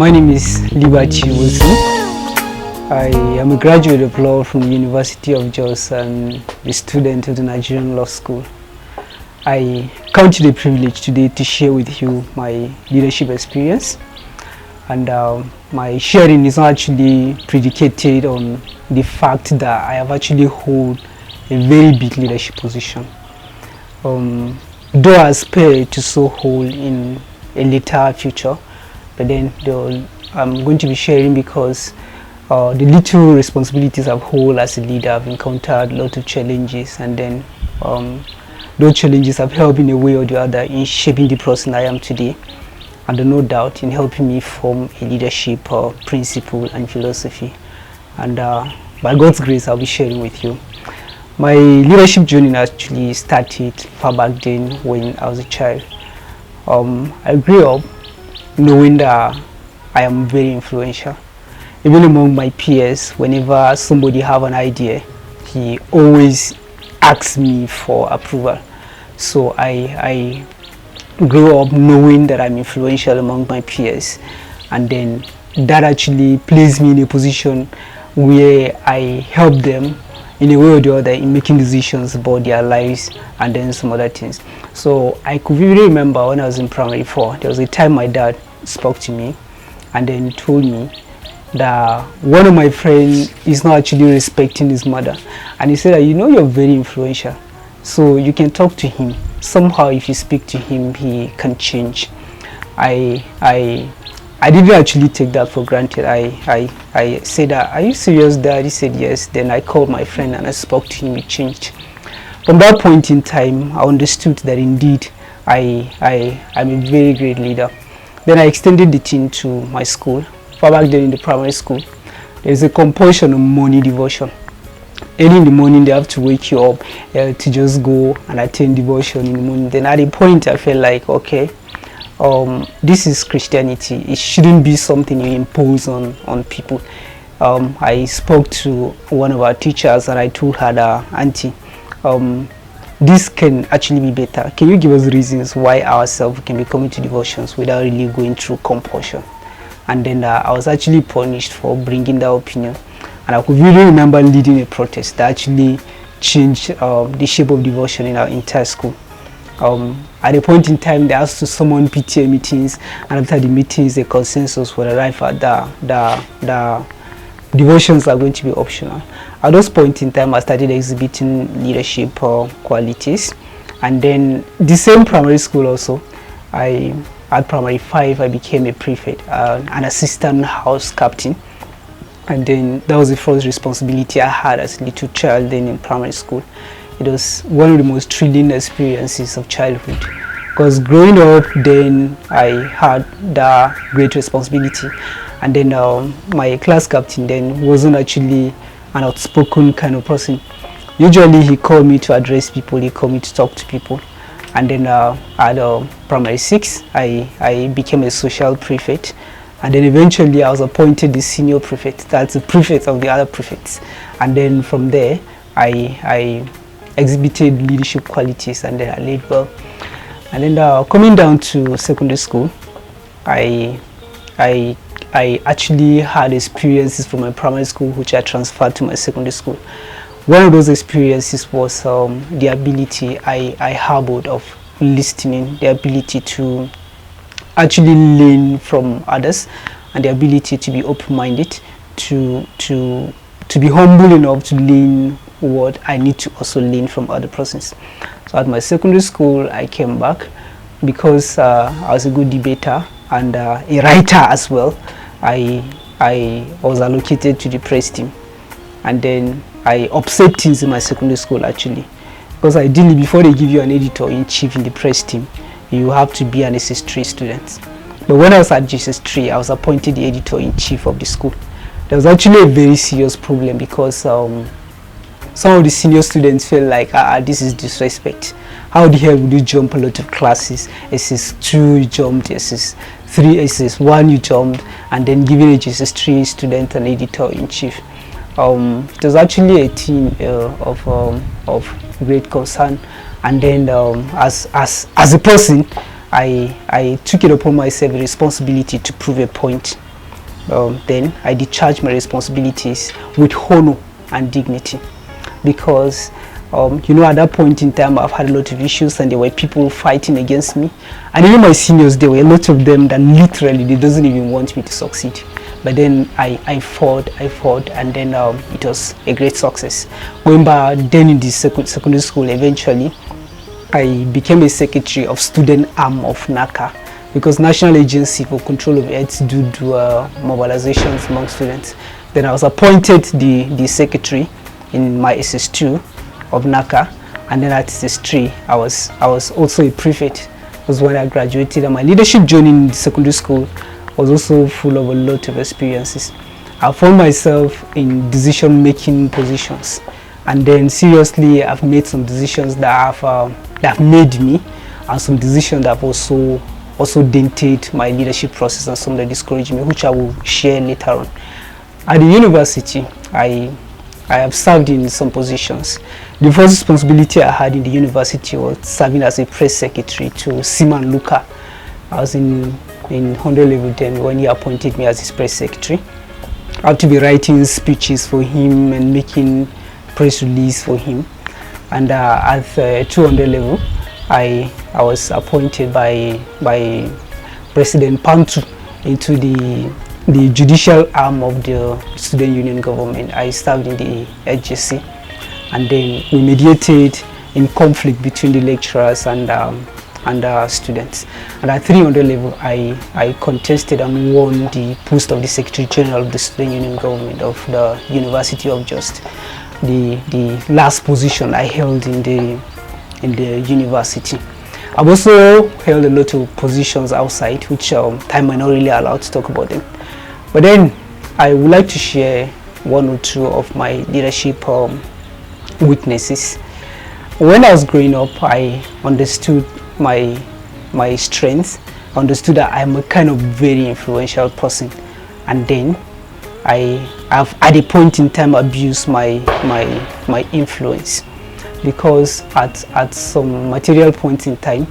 My name is Liberty Wilson. I am a graduate of law from the University of Jos and a student of the Nigerian Law School. I count it a privilege today to share with you my leadership experience, and my sharing is not actually predicated on the fact that I have actually hold a very big leadership position. Though I aspire to so hold in a later future, but then I'm going to be sharing because the little responsibilities I've hold as a leader, I've encountered a lot of challenges, and then those challenges have helped in a way or the other in shaping the person I am today, and no doubt in helping me form a leadership principle and philosophy. And by God's grace, I'll be sharing with you. My leadership journey actually started far back then when I was a child. I grew up knowing that I am very influential. Even among my peers, whenever somebody have an idea, he always asks me for approval. So I grew up knowing that I'm influential among my peers, and then that actually placed me in a position where I help them in a way or the other in making decisions about their lives and then some other things. So I could really remember when I was in primary 4, there was a time my dad spoke to me and then told me that one of my friends is not actually respecting his mother, and he said that, you know, you're very influential, so you can talk to him. Somehow if you speak to him, he can change. I didn't actually take that for granted. I said, are you serious, Dad? He said yes. Then I called my friend and I spoke to him. It changed. From that point in time, I understood that indeed I'm a very great leader. Then I extended the thing to my school. Far back then in the primary school, there's a compulsion of morning devotion. Early in the morning, they have to wake you up to just go and attend devotion in the morning. Then at a point, I felt like, okay, this is Christianity. It shouldn't be something you impose on people. I spoke to one of our teachers and I told her that, Auntie, this can actually be better. Can you give us reasons why ourselves can be coming to devotions without really going through compulsion? And then I was actually punished for bringing that opinion. And I could really remember leading a protest that actually changed the shape of devotion in our entire school. At a point in time, they asked to summon PTA meetings, and after the meetings, the consensus would arrive at the devotions are going to be optional. At those point in time, I started exhibiting leadership qualities, and then the same primary school also, at primary 5, I became a prefect, an assistant house captain, and then that was the first responsibility I had as a little child then in primary school. It was one of the most thrilling experiences of childhood, because growing up then I had that great responsibility, and then my class captain then wasn't actually an outspoken kind of person. Usually he called me to address people, he called me to talk to people, and then at primary 6 I became a social prefect, and then eventually I was appointed the senior prefect, that's the prefect of the other prefects, and then from there I exhibited leadership qualities, and then I led well. And then coming down to secondary school, I actually had experiences from my primary school which I transferred to my secondary school. One of those experiences was the ability I harbored of listening, the ability to actually learn from others, and the ability to be open-minded, to be humble enough to learn what I need to also learn from other persons. So at my secondary school, I came back because I was a good debater and a writer as well. I was allocated to the press team, and then I upset things in my secondary school actually, because ideally before they give you an editor-in-chief in the press team, you have to be an SS3 student. But when I was at SS3, I was appointed the editor-in-chief of the school. There was actually a very serious problem because some of the senior students felt like, this is disrespect. How the hell would you jump a lot of classes? SS2 you jumped, SS3, SS1 you jumped, and then giving a SS3 student an editor-in-chief. It was actually a thing of great concern, and then as a person, I took it upon myself the responsibility to prove a point then I discharged my responsibilities with honor and dignity, because you know, at that point in time I've had a lot of issues and there were people fighting against me, and even my seniors, there were a lot of them that literally they doesn't even want me to succeed. But then I fought, and then it was a great success. Going back then in the secondary school, eventually I became a secretary of student arm of NACA, because National Agency for Control of AIDS do mobilizations among students. Then I was appointed the secretary in my SS2 of NACA, and then at SS3 I was also a prefect. It was when I graduated, and my leadership journey in the secondary school was also full of a lot of experiences. I found myself in decision-making positions, and then seriously I've made some decisions that have made me, and some decisions that have also dented my leadership process, and some that discouraged me, which I will share later on. At the university, I have served in some positions. The first responsibility I had in the university was serving as a press secretary to Seaman Luka. I was in 100 level then when he appointed me as his press secretary. I had to be writing speeches for him and making press release for him. And at 200 level, I was appointed by President Pantu into the judicial arm of the student union government. I served in the HJC, and then we mediated in conflict between the lecturers and students. And at 300 level, I contested and won the post of the Secretary General of the Student Union Government of the University of Jos, the last position I held in the university. I've also held a lot of positions outside, which time might not really allow to talk about them. But then I would like to share one or two of my leadership weaknesses. When I was growing up, I understood my strengths, understood that I'm a kind of very influential person, and then I have at a point in time abused my influence, because at some material point in time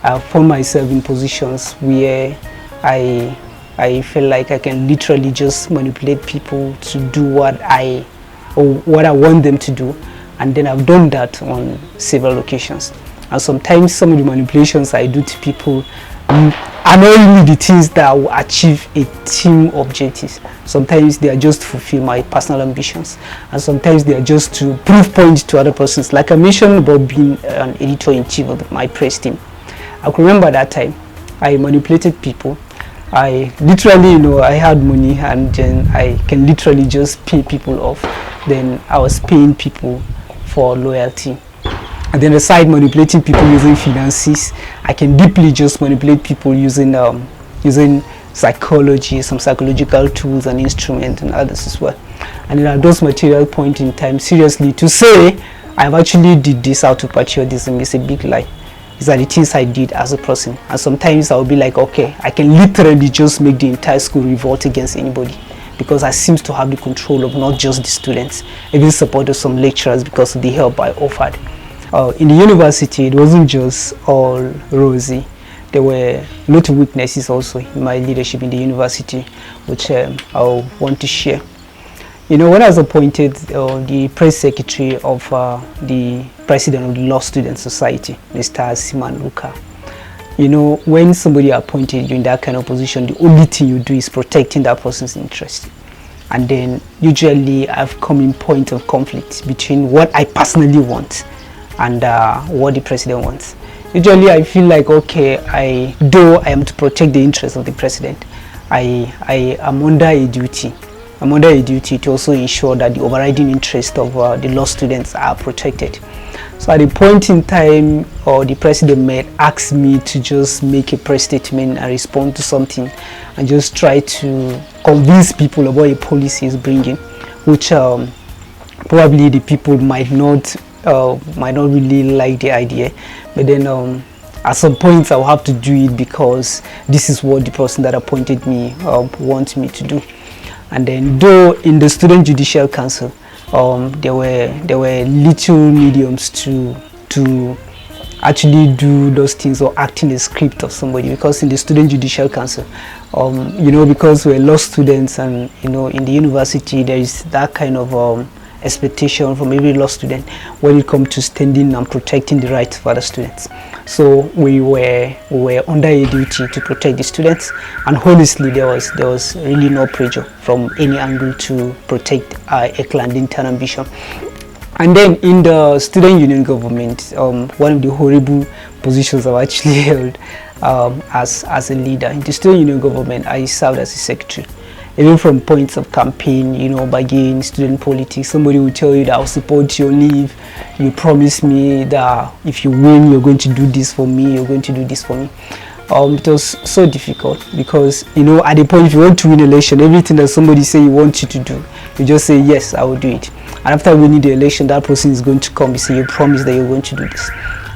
I found myself in positions where I feel like I can literally just manipulate people to do what I want them to do, and then I've done that on several occasions. And sometimes some of the manipulations I do to people are not really the things that will achieve a team objectives. Sometimes they are just to fulfill my personal ambitions, and sometimes they are just to prove points to other persons. Like I mentioned about being an editor-in-chief of my press team. I can remember that time I manipulated people. I literally, I had money, and then I can literally just pay people off. Then I was paying people for loyalty. And then aside manipulating people using finances, I can deeply just manipulate people using psychology, some psychological tools and instruments and others as well. And then at those material point in time, seriously, to say I've actually did this out of patriotism is a big lie. These are the things I did as a person. And sometimes I'll be like, okay, I can literally just make the entire school revolt against anybody, because I seem to have the control of not just the students, even supported some lecturers because of the help I offered. In the university, it wasn't just all rosy. There were a lot of weaknesses also in my leadership in the university, which I want to share. When I was appointed the press secretary of the president of the Law Student Society, Mr. Seaman Luka, when somebody appointed you in that kind of position, the only thing you do is protecting that person's interest. And then usually I've come in point of conflict between what I personally want and what the president wants. Usually I feel like, okay, though I am to protect the interests of the president, I am under a duty. I'm under a duty to also ensure that the overriding interests of the law students are protected. So at a point in time, the president might ask me to just make a press statement and respond to something and just try to convince people about a policy he's bringing, which probably the people might not really like the idea. But then at some point I'll have to do it because this is what the person that appointed me wants me to do. And then, though in the Student Judicial Council, there were little mediums to actually do those things or act in the script of somebody, because in the Student Judicial Council, because we're law students, and in the university there is that kind of expectation from every law student when it comes to standing and protecting the rights of other students. So we were under a duty to protect the students, and honestly there was really no pressure from any angle to protect a clandestine ambition. And then in the student union government, one of the horrible positions I've actually held as a leader in the student union government, I served as a secretary. Even from points of campaign, bargain, student politics, somebody will tell you that I'll support your leave. You promise me that if you win, you're going to do this for me, you're going to do this for me. It was so difficult because, at the point, if you want to win election, everything that somebody say you want you to do, you just say, yes, I will do it. And after winning the election, that person is going to come and say, you promise that you're going to do this.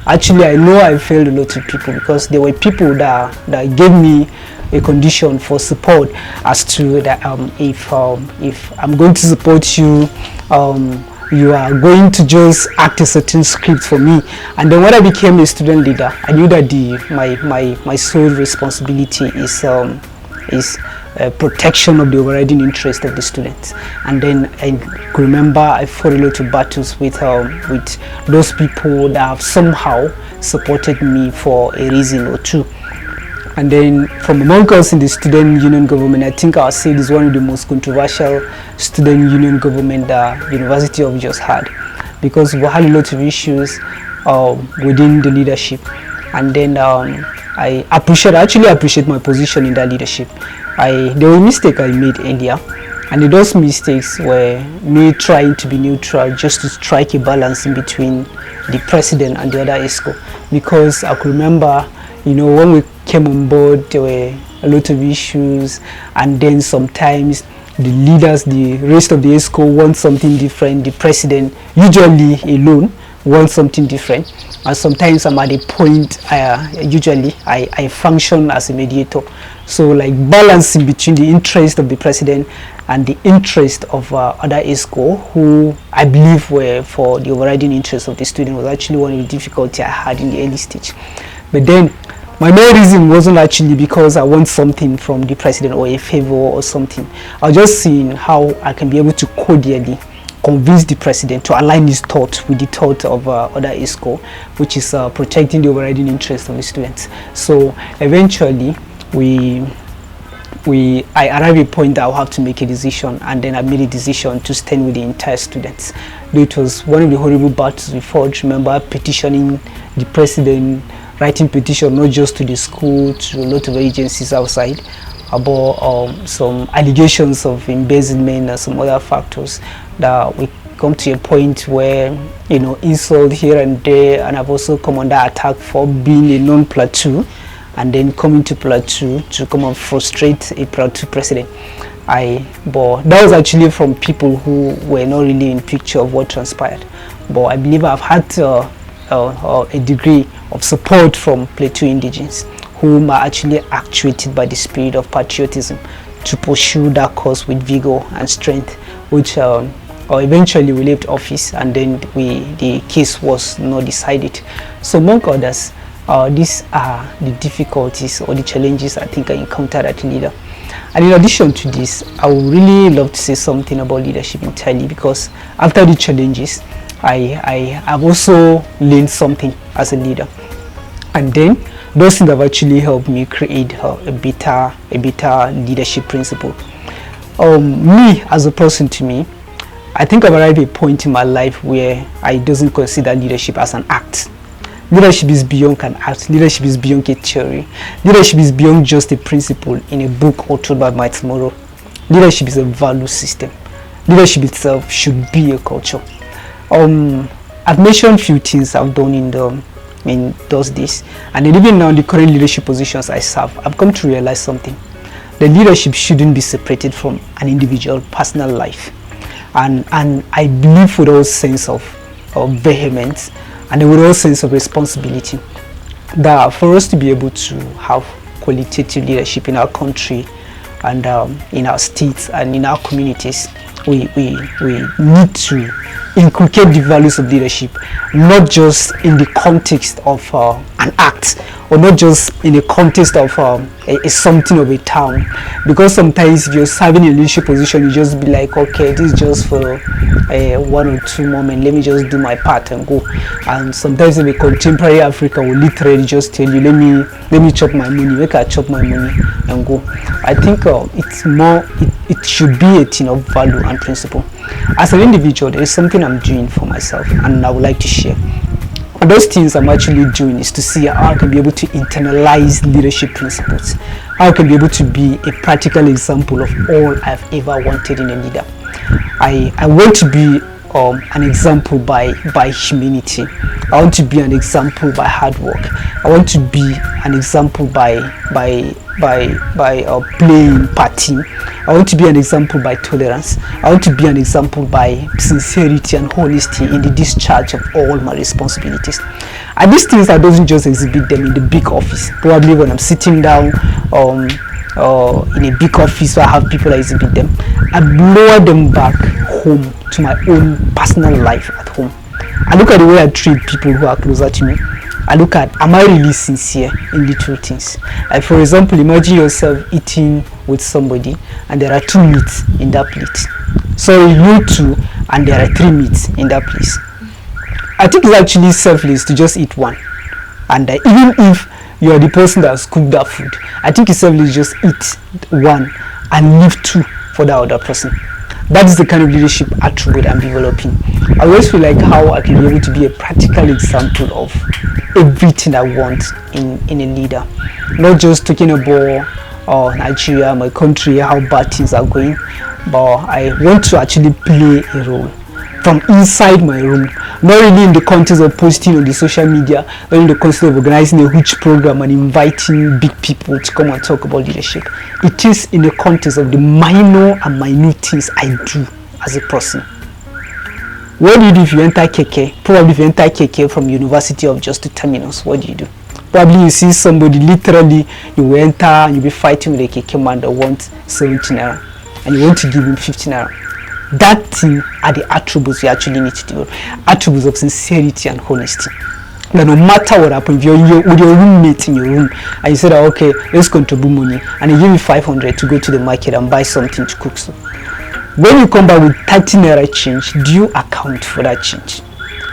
Actually, I know I failed a lot of people, because there were people that gave me a condition for support as to that if I'm going to support you, you are going to just act a certain script for me. And then when I became a student leader, I knew that my sole responsibility is protection of the overriding interest of the students. And then I could remember I fought a lot of battles with those people that have somehow supported me for a reason or two. And then from among us in the student union government, I think our SUG is one of the most controversial student union government that University of Jos had, because we had a lot of issues within the leadership. And then I actually appreciate my position in that leadership. There were mistakes I made earlier, and those mistakes were me trying to be neutral, just to strike a balance in between the president and the other ESCO. Because I could remember, when we came on board, there were a lot of issues, and then sometimes the leaders, the rest of the ESCO want something different. The president, usually alone, wants something different. And sometimes I'm at a point, usually I function as a mediator. So like balancing between the interest of the president and the interest of other ESCO, who I believe were for the overriding interest of the student, was actually one of the difficulties I had in the early stage. But then my main reason wasn't actually because I want something from the president or a favor or something. I was just seeing how I can be able to cordially convince the president to align his thought with the thought of other ESCO, which is protecting the overriding interest of the students. So eventually I arrived at a point that I'll have to make a decision, and then I made a decision to stand with the entire students. It was one of the horrible battles we fought. Remember petitioning the president, writing petition not just to the school, to a lot of agencies outside, about some allegations of embezzlement and some other factors, that we come to a point where insult here and there. And I've also come under attack for being a non-plateau, and then coming to plateau to come and frustrate a plateau president. But that was actually from people who were not really in picture of what transpired. But I believe I've had a degree of support from plateau indigenes, whom are actually actuated by the spirit of patriotism to pursue that cause with vigor and strength, which eventually we left office, and then the case was not decided. So among others, these are the difficulties or the challenges I think I encountered as a leader. And in addition to this, I would really love to say something about leadership entirely, because after the challenges, I have also learned something as a leader. And then those things have actually helped me create a better leadership principle. Me as a person, to me, I think I've arrived at a point in my life where I doesn't consider leadership as an act. Leadership is beyond an act. Leadership is beyond a theory. Leadership is beyond just a principle in a book or told by my tomorrow. Leadership is a value system. Leadership itself should be a culture. I've mentioned a few things I've done in those days, and then even now in the current leadership positions I serve, I've come to realize something. The leadership shouldn't be separated from an individual personal life, and I believe with all sense of vehemence and with all sense of responsibility that for us to be able to have qualitative leadership in our country and in our states and in our communities, we need to inculcate the values of leadership, not just in the context of an act, or not just in the context of a something of a town. Because sometimes if you're serving a leadership position, you just be like, okay, this is just for 1 or 2 moments, let me just do my part and go. And sometimes in a contemporary Africa will literally just tell you, let me chop my money, make I chop my money and go. I think it's more, it should be a thing of value and principle. As an individual, there is something I'm doing for myself and I would like to share. And those things I'm actually doing is to see how I can be able to internalize leadership principles, how I can be able to be a practical example of all I've ever wanted in a leader. I want to be an example by humanity. I want to be an example by hard work. I want to be an example by playing party. I want to be an example by tolerance. I want to be an example by sincerity and honesty in the discharge of all my responsibilities. And these things, I don't just exhibit them in the big office. Probably when I'm sitting down in a big office where I have people that exhibit them, I lower them back home to my own personal life at home. I look at the way I treat people who are closer to me. I look at, am I really sincere in little things? Like for example, imagine yourself eating with somebody and there are 2 meats in that plate. So you 2 and there are 3 meats in that place. I think it's actually selfless to just eat 1. And even if you are the person that has cooked that food, I think it's selfless to just eat 1 and leave 2 for the other person. That is the kind of leadership attribute I'm developing. I always feel like how I can be able to be a practical example of everything I want in a leader. Not just talking about Nigeria, my country, how bad things are going, but I want to actually play a role from inside my room, not really in the context of posting on the social media, but in the context of organizing a huge program and inviting big people to come and talk about leadership. It is in the context of the minor and minute things I do as a person. What do you do if you enter KK? Probably if you enter KK from University of Jos to Terminus, what do you do? Probably you see somebody, literally, you will enter and you'll be fighting with a KK man that wants 17 naira and you want to give him 15 naira. That thing are the attributes you actually need to develop. Attributes of sincerity and honesty. That no matter what happens, if you're with your roommate in your room and you say that, okay, let's contribute money, and they give you 500 to go to the market and buy something to cook. So when you come back with 30 naira change, do you account for that change?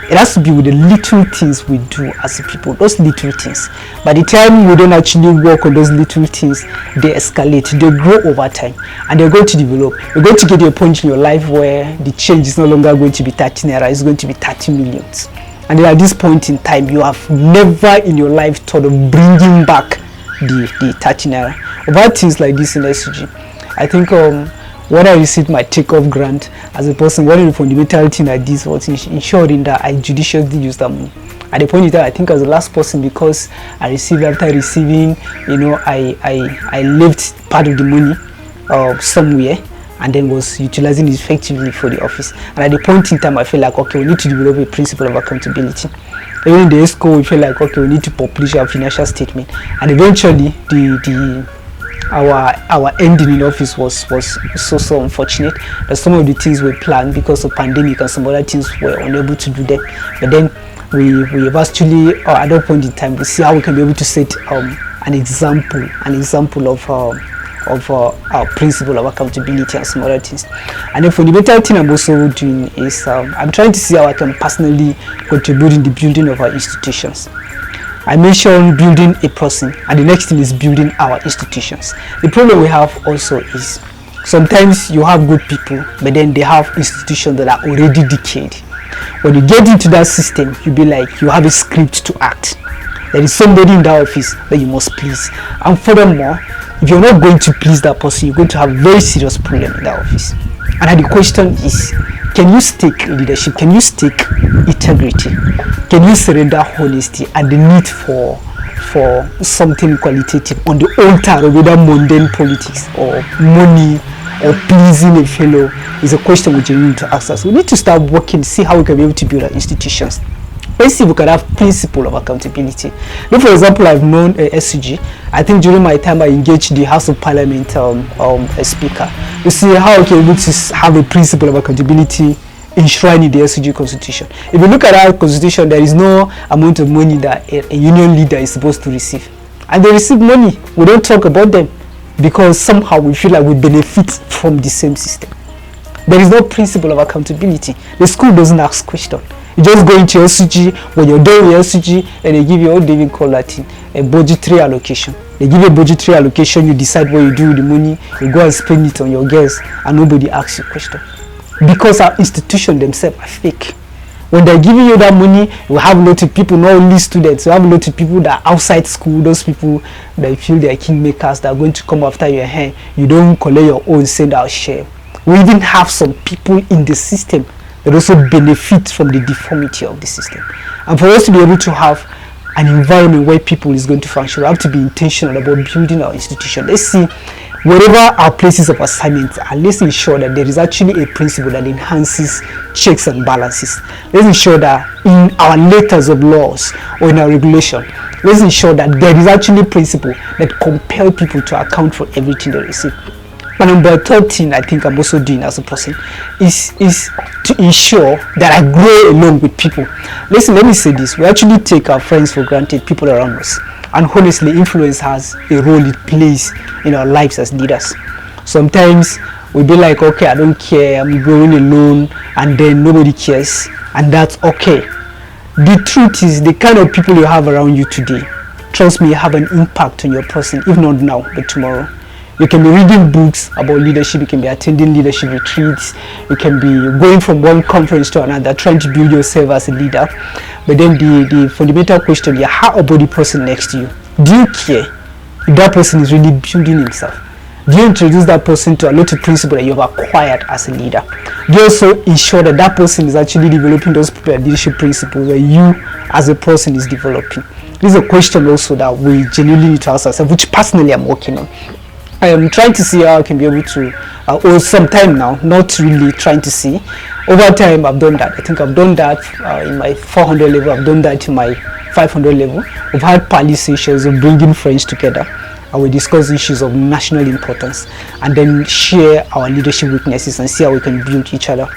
It has to be with the little things we do as people, those little things. By the time we don't actually work on those little things, they escalate, they grow over time, and they're going to develop. You're going to get to a point in your life where the change is no longer going to be 30 naira, it's going to be 30 millions. And then at this point in time, you have never in your life thought of bringing back the 30 naira. About things like this in SUG, I think when I received my takeoff grant as a person, one of the fundamental things I did was ensuring that I judiciously use that money. At the point in time, I think I was the last person, because I received, after receiving, I left part of the money somewhere and then was utilizing it effectively for the office. And at the point in time, I felt like, okay, we need to develop a principle of accountability. Even in the ESCO, we felt like, okay, we need to publish our financial statement. And eventually, our ending in office was so unfortunate that some of the things we planned because of pandemic and some other things were unable to do them. But then we have actually at that point in time, we see how we can be able to set an example of our principle of accountability and some other things. And the fundamental thing I'm also doing is I'm trying to see how I can personally contribute in the building of our institutions. I mentioned building a person, and the next thing is building our institutions. The problem we have also is sometimes you have good people, but then they have institutions that are already decayed. When you get into that system, you'll be like, you have a script to act. There is somebody in that office that you must please. And furthermore, if you're not going to please that person, you're going to have a very serious problem in that office. And the question is, can you stake leadership? Can you stake integrity? Can you surrender honesty and the need for something qualitative on the altar of either mundane politics or money or pleasing a fellow? Is a question which you need to ask us. We need to start working, see how we can be able to build our institutions. Let's see if we can have principle of accountability. Look, for example, I've known SUG. I think during my time I engaged the House of Parliament a speaker. You see how we can able to have a principle of accountability enshrined in the SUG constitution. If you look at our constitution, there is no amount of money that a union leader is supposed to receive. And they receive money. We don't talk about them because somehow we feel like we benefit from the same system. There is no principle of accountability. The school doesn't ask questions. You just go into your SUG, when you're done with your SUG, and they give you what they even call that thing, a budgetary allocation. They give you a budgetary allocation, you decide what you do with the money, you go and spend it on your girls, and nobody asks you a question. Because our institutions themselves are fake. When they're giving you that money, you have a lot of people, not only students, you have a lot of people that are outside school, those people that feel they are kingmakers, that are going to come after your hand. You don't collect your own, send out share. We even have some people in the system that also benefit from the deformity of the system. And for us to be able to have an environment where people is going to function, we have to be intentional about building our institution. Let's see, wherever our places of assignment are, let's ensure that there is actually a principle that enhances checks and balances. Let's ensure that in our letters of laws or in our regulation, let's ensure that there is actually a principle that compel people to account for everything they receive. And number 13, I think I'm also doing as a person, is to ensure that I grow along with people. Listen, let me say this. We actually take our friends for granted, people around us. And honestly, influence has a role it plays in our lives as leaders. Sometimes we'll be like, okay, I don't care, I'm growing alone, and then nobody cares, and that's okay. The truth is, the kind of people you have around you today, trust me, have an impact on your person, if not now, but tomorrow. You can be reading books about leadership, you can be attending leadership retreats, you can be going from one conference to another, trying to build yourself as a leader. But then the fundamental question is, how about the person next to you? Do you care if that person is really building himself? Do you introduce that person to a lot of principles that you have acquired as a leader? Do you also ensure that that person is actually developing those leadership principles that you as a person is developing? This is a question also that we genuinely need to ask ourselves, which personally I'm working on. I am trying to see how I can be able to, or some time now, not really trying to see. Over time, I've done that. I think I've done that in my 400 level. I've done that in my 500 level. We've had pally sessions of bringing friends together. And we discuss issues of national importance and then share our leadership weaknesses and see how we can build each other.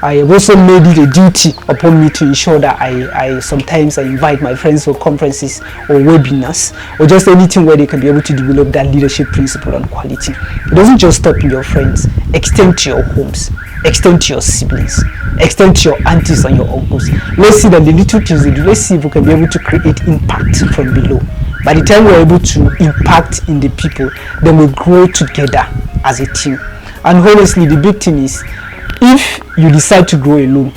I have also made it a duty upon me to ensure that I sometimes invite my friends for conferences or webinars or just anything where they can be able to develop that leadership principle and quality. It doesn't just stop in your friends, extend to your homes, extend to your siblings, extend to your aunties and your uncles. Let's see that the little things they do, let's see if we can be able to create impact from below. By the time we're able to impact in the people, then we grow together as a team. And honestly, the big thing is, if you decide to grow alone,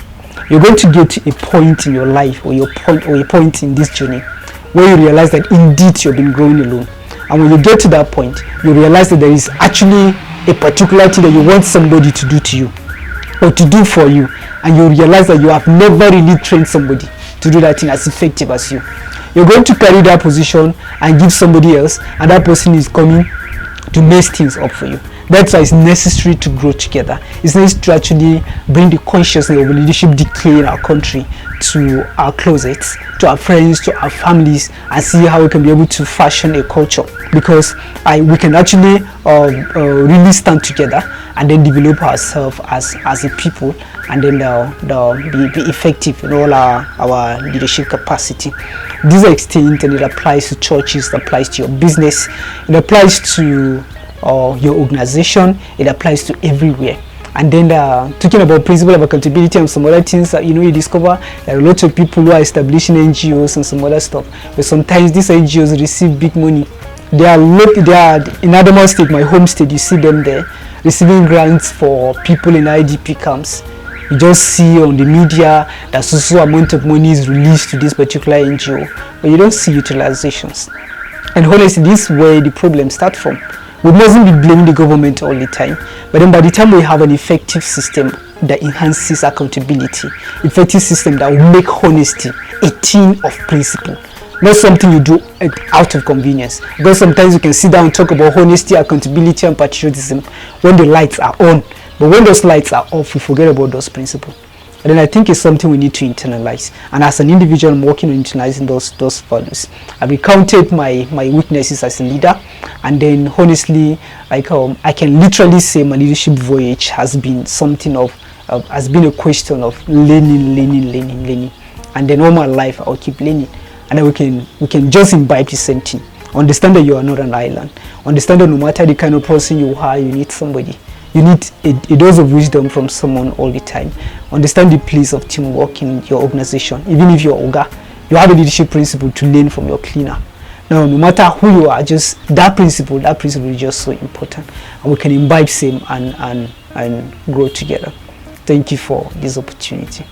you're going to get to a point in your life or a point in this journey where you realize that indeed you've been growing alone. And when you get to that point, you realize that there is actually a particular thing that you want somebody to do to you or to do for you, and you realize that you have never really trained somebody to do that thing as effective as you. You're going to carry that position and give somebody else, and that person is coming to mess things up for you. That's why it's necessary to grow together. It's necessary to actually bring the consciousness of leadership decay in our country to our closets, to our friends, to our families, and see how we can be able to fashion a culture. Because we can actually really stand together and then develop ourselves as a people, and then be effective in all our leadership capacity. This extent, and it applies to churches, it applies to your business, it applies to your organization, it applies to everywhere. And then talking about principle of accountability and some other things that you discover there are a lot of people who are establishing NGOs and some other stuff, but sometimes these NGOs receive big money. They are in Adamawa State, my home state. You see them there receiving grants for people in IDP camps. You just see on the media that so amount of money is released to this particular NGO, but you don't see utilizations. And honestly, this is where the problem starts from. We mustn't be blaming the government all the time, but then by the time we have an effective system that enhances accountability, effective system that will make honesty a thing of principle, not something you do out of convenience. Because sometimes you can sit down and talk about honesty, accountability, and patriotism when the lights are on, but when those lights are off, we forget about those principles. But then I think it's something we need to internalize. And as an individual, I'm working on internalizing those values. I've recounted my weaknesses as a leader, and then honestly, like I can literally say my leadership voyage has been something of has been a question of learning, and then all my life I'll keep learning, and then we can just imbibe the same thing. Understand that you are not an island. Understand that no matter the kind of person you are, you need somebody. You need a dose of wisdom from someone all the time. Understand the place of teamwork in your organization. Even if you're Oga, you have a leadership principle to learn from your cleaner. Now, no matter who you are, just that principle is just so important. And we can imbibe same and grow together. Thank you for this opportunity.